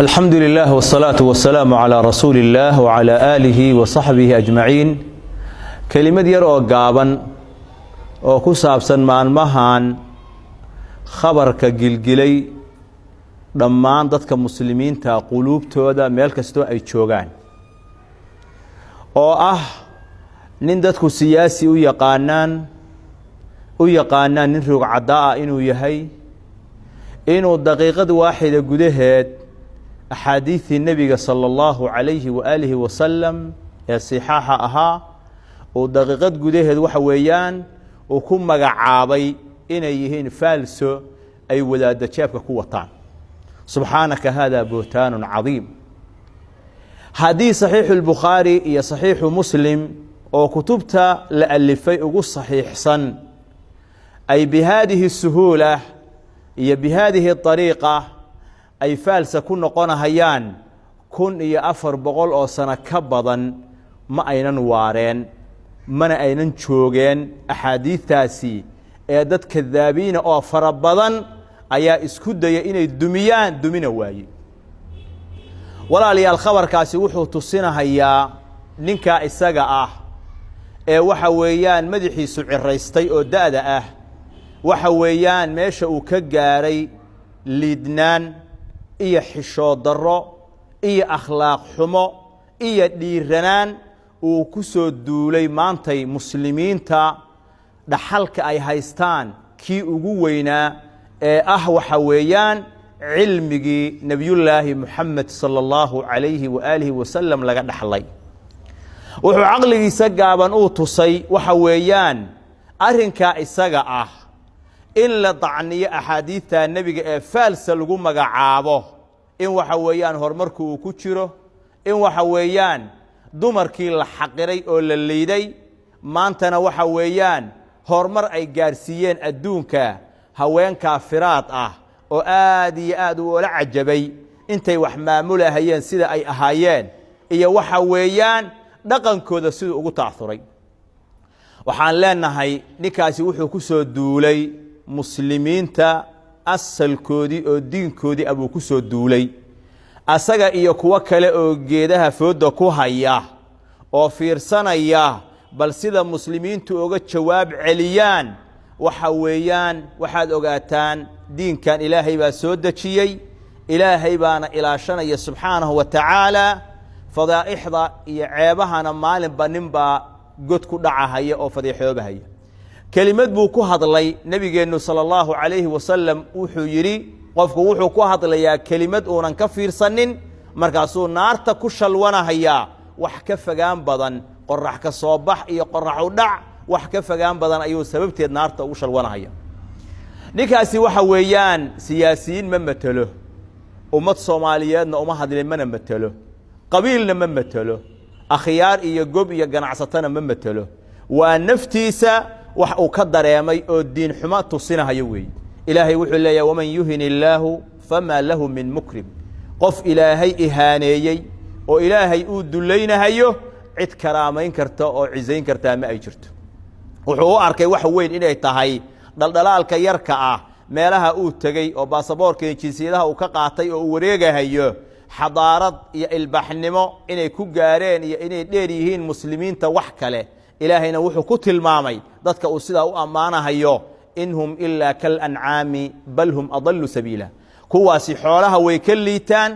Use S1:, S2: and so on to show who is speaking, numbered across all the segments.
S1: الحمد لله والصلاة والسلام على رسول الله وعلى آله وصحبه أجمعين. كلمة يرو قابا oo ku saabsan maalmahan khabarka gilgilay dhammaan dadka muslimiinta quluubtooda meel kasto ay joogaan oo ah nin dadku siyaasi u yaqaanaan nin roog cadaa inuu yahay inuu daqiiqad waaxida gudaheed axaadiithii nabiga sallallahu alayhi wa alihi wa sallam ee saxiixa ahaa oo daqiiqad gudaheed waxa weeyaan oo ku magacaabay inay yihiin falso ay wadaada jeebka ku wataan. subhanaka hada buhtaanun cadiim. hadii saxiix al-bukhari iyo saxiix muslim oo kutubta la alifay ugu saxiixsan ay bihadihi suhula iyo bihadihi tariiqa ay falsa ku noqonayaan 1400 oo sano ka badan ma aynan waareen mana aynan joogeen axaadiistaasi ee dad kadaabiina oo fara badan ayaa isku daya inay dumina waaye. walaalayaal khabarkaasi wuxuu tusinayaa ninka isaga ah ee waxa weeyaan madaxiisu ciraystay oo daada ah waxa weeyaan meesha uu ka gaaray liidnaan iyo xishood darro iyo akhlaaq xumo iyo dhiiranaan uu ku soo duulay maantay muslimiinta dhaxalka ay haystaan kii ugu weynaa ee ah waxa weeyaan cilmigii nabiyullaahi muxamed sallallahu alayhi wa alihi wa sallam laga dhaxlay. wuxuu caqligiisa gaaban uu tusay waxa weeyaan arrinka isaga ah in la dacniyo axaadiithta nabiga ee falsa lagu magacaabo in waxa weeyaan horumarku uu ku jiro in waxa weeyaan dumarkii la xaqiray oo la leeday maantana waxa weeyaan hormar ay gaarsiiyeen adduunka haween kaafiraad ah oo aad iyo aad u la cajabay intay wax maamulahayeen sida ay ahaayeen iyo waxa weeyaan dhaqankooda sidoo ugu taafuray. waxaan leenahay ninkaasi wuxuu ku soo duulay muslimiinta asalkoodii oo diinkoodii abuu ku soo duulay asaga iyo kuwa kale oo geedaha fooda ku haya oo fiirsanaya bal sida muslimiintu uga jawaab celiyaan waxa weeyaan waxaad ogaataan diinkan ilaahay baa soo dajiyay ilaahay baana ilaashanaya subxaanahu wa tacaala fadaa'ixda iyo ceebahana maalinba ninba god ku dhacahaya oo fadiixoobahaya. kelimad buu ku hadlay nabigeennu sallallahu alayhi wa sallam wuxuu yiri qofku wuxuu ku hadlayaa kelimad uunan ka fiirsanin markaasuu naarta ku shalwanahaya wax ka fagaan badan qorax ka soo bax iyo qorax u dhac wax ka fagaan badan ayuu sababteed naarta ugu shalwanahaya. ninkaasi waxa weeyaan siyaasiyiin ma matalo ummad Soomaaliyeedna uma hadlin mana matalo qabiilna ma matalo akhyaar iyo gob iyo ganacsatana ma matalo waa naftiisa wax uu ka dareemay oo diin xumo tusinayo weey. ilaahay wuxuu leeyahay waman yuhinillahu fama lahu min mukrim qof ilaahay ihaaneeyay oo ilaahay uu dulaynahayo cid karaamayn karta oo ciisayn karta ma ay jirto. wuxuu u arkay wax weyn inay tahay dhaldhalaalka yarka ah meelaha uu tagay oo baasaboorka jinsiyadaha uu ka qaatay oo wareegahayo xadaarad iyo ilbaxnimo inay ku gaareen iyo inay dheer yihiin muslimiinta wax kale. ilaahayna wuxuu ku tilmaamay dadka uu sida u amaanahayo inhum illa kal an'ami bal hum adallu sabila. kuwaasi xoolaha way ka liitaan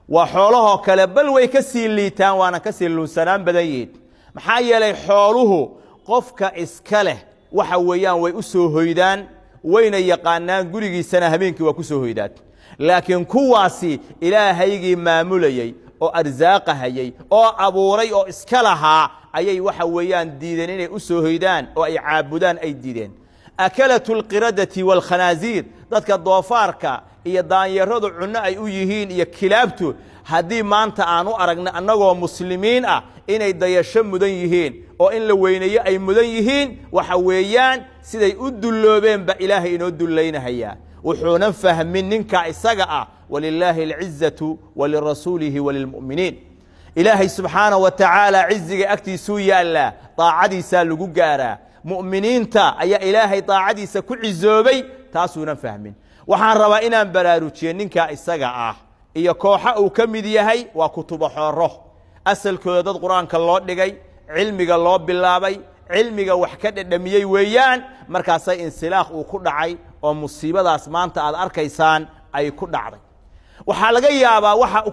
S1: waa xoolaha kale bal way ka sii liitaan waana ka sii lunsanaan badanyeed. maxaa yeelay xooluhu qofka iska leh waxa weeyaan way u soo hoydaan wayna yaqaanaan gurigiisana habeenkii waa ku soo hoydaan. laakiin kuwaasi ilaahaygi maamulayay oo arsaaqahayay oo abuuray oo iska lahaa ayay waxa weeyaan diideen inay u soo hoydaan oo ay caabudaan ay diideen. akalatul qiradati wal khanazir dadka doofaarka iyo daanyaradu cunno ay u yihiin iyo kilaabtu hadii maanta aanu aragna annagoo muslimiin ah inay dayasho mudan yihiin oo in la weynayo ay mudan yihiin waxa weeyaan siday u duloobeen ba ilaahay inoo duleynahaya. wuxuuna fahmin ninka isaga ah walillahi al'izzatu walirasuulihi walilmu'miniin. ilaahay subxaanahu wa tacaala ciziga agtiisuu yaalla taacadiisa lagu gaaraa mu'miniinta ayaa ilaahay taacadiisa ku cizoobay taasuuna fahmin. waxaan rabaa inaan baraarujiyo ninka isaga ah iyo kooxa uu ka mid yahay waa kutubo xooro asalkooda dad quraanka loo dhigay cilmiga loo bilaabay cilmiga wax ka dhadhamiyay weeyaan markaasay insilaaq uu ku dhacay oo musiibadaas maanta aad arkaysaan ay ku dhacday waxaa laga yaabaa waxa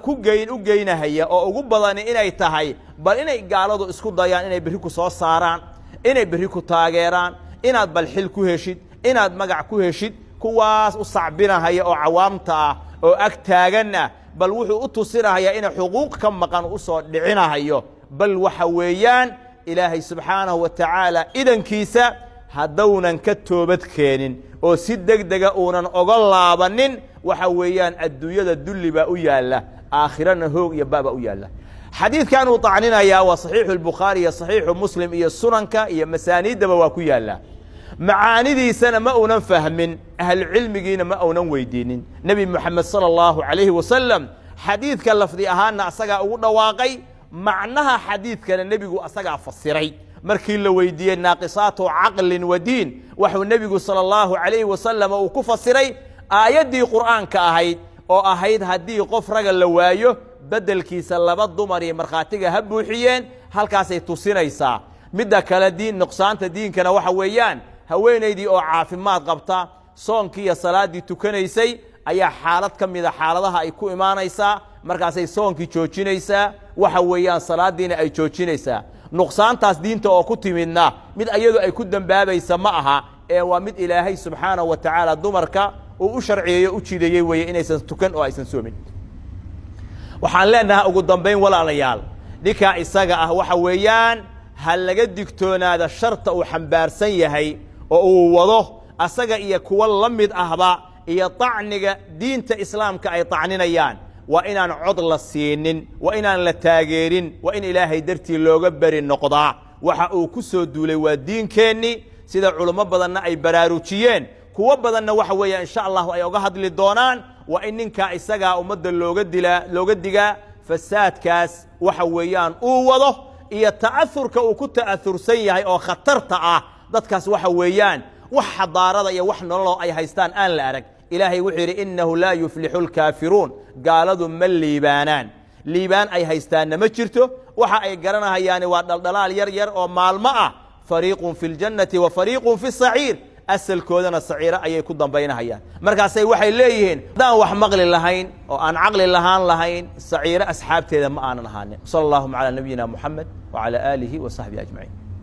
S1: u geynahaya oo ugu badan inay tahay bal inay gaaladu isku dayaan inay bari ku soo saaraan inay bari ku taageeraan inaad bal xil ku heshid inaad magac ku heshid kuwaas u sacbinahaya oo cawaamta ah oo ag taaganna bal wuxuu u tusinayaa in xuquuq ka maqan u soo dhicinahayo bal waxa weeyaan ilaahay subxaanahu wa tacaala idankiisa haddownan ka toobad keenin oo si degdega uunan oga laabanin waxa weeyaan adduunyada dulli baa u yaalla aakhirana hoog iyo baaba u yaalla xadiidkan uu tacninayaa waa saxiixu albukhaari iyo saxiixu muslim iyo sunanka iyo masaaniiddaba waa ku yaalla macaanidiisana ma uunan fahmin ahlucilmigiina ma uunan weydiinin nebi moxamed sala allahu calayhi wasalam xadiidka lafdi ahaanna asagaa ugu dhawaaqay macnaha xadiidkana nebigu asagaa fasiray markii la weydiiyey naaqisaatu caqlin wa diin waxuu nebigu sala allahu calayhi wasalam uu ku fasiray aayaddii qur'aanka ahayd oo ahayd haddii qof raga la waayo beddelkiisa laba dumar iyo markhaatiga ha buuxiyeen halkaasay tusinaysaa midda kale nuqsaanta diinkana waxa weeyaan haweenaydii oo caafimaad qabta soonkii iyo salaaddii tukanaysay ayaa xaalad ka mida xaaladaha ay ku imaanaysaa markaasay soonkii joojinaysaa waxa weeyaan salaaddiina ay joojinaysaa nuqsaantaas diinta oo ku timidna mid iyadu ay ku dembaabaysa ma aha ee waa mid ilaahay subxaanahu wa tacaala dumarka uu u sharciyeeyo u jideeyey weeye inaysan tukan oo aysan soomin waxaan leenahay ugu dambayn walaalayaal ninkaa isaga ah waxa weeyaan ha laga digtoonaada sharta uu xambaarsan yahay oo uu wado asaga iyo kuwa la mid ahba iyo tacniga diinta islaamka ay tacninayaan waa inaan cod la siinin waa inaan la taageerin waa in ilaahay dartii looga beri noqdaa waxa uu ku soo duulay waa diinkeennii sida culummo badanna ay baraarujiyeen kuwo badanna waxa weeya insha allahu ay oga hadli doonaan waa in ninkaa isagaa ummadda looga digaa fasaadkaas waxa weeyaan uu wado iyo ta'aurka uu ku ta'aursan yahay oo khatarta ah dadkaas waxa weeyaan wax xadaarada iyo wax nolol ay haystaan aan la arag ilaahay wuxuu yidhi innahu laa yuflixu lkaafiruun gaaladu ma liibaanaan liibaan ay haystaanna ma jirto waxa ay garanahayaani waa dhaldhalaal yar yar oo maalmo ah fariiqun fi ljannati wa fariiqun fi saciir asalkoodana saciiro ayay ku dambaynahayaan markaasay waxay leeyihiin haddaan wax maqli lahayn oo aan caqli lahaan lahayn saciiro asxaabteeda ma aanan ahaanin sala allahuma calaa nabiyina muxamed wacala aalihi wa saxbihi ajmaciin